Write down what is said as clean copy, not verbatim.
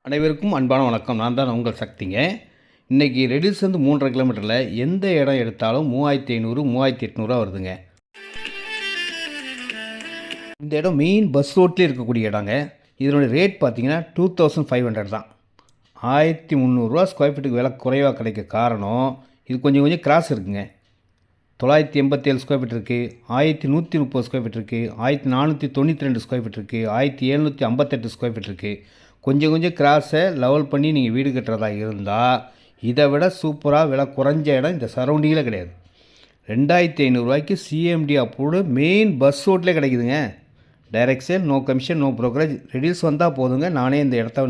அனைவருக்கும் அன்பான வணக்கம். நான் தான் உங்கள் சக்திங்க. இன்றைக்கி ரெடில்ஸ்லேருந்து 3.5 கிலோமீட்டரில் எந்த இடம் எடுத்தாலும் 3500 3800 வருதுங்க. இந்த இடம் மெயின் பஸ் ரோட்லேயே இருக்கக்கூடிய இடங்க. இதனுடைய ரேட் பார்த்தீங்கன்னா 2500 தான். 1300 ஸ்கொயர் ஃபீட்டுக்கு விலை குறைவாக கிடைக்க காரணம் இது கொஞ்சம் கிராஸ் இருக்குங்க. 987 ஸ்கொயர் ஃபீட் இருக்குது, 1130 ஸ்கொயர் ஃபீட் இருக்குது, 1492 ஸ்கொயர் ஃபீட் இருக்குது, 1758 ஸ்கொயர் ஃபீட் இருக்குது. கொஞ்சம் கிராஸை லெவல் பண்ணி நீங்கள் வீடு கட்டுறதா இருந்தால் இதை விட சூப்பராக விலை குறைஞ்ச இடம் இந்த சரௌண்டிங்கில் கிடையாது. 2500 சிஎம்டி அப்ரூவ்டு மெயின் பஸ் ரோட்லேயே கிடைக்குதுங்க. Direct sale, no commission, no brokerage. ரெடில்ஸ் வந்தால் போதுங்க, நானே இந்த இடத்த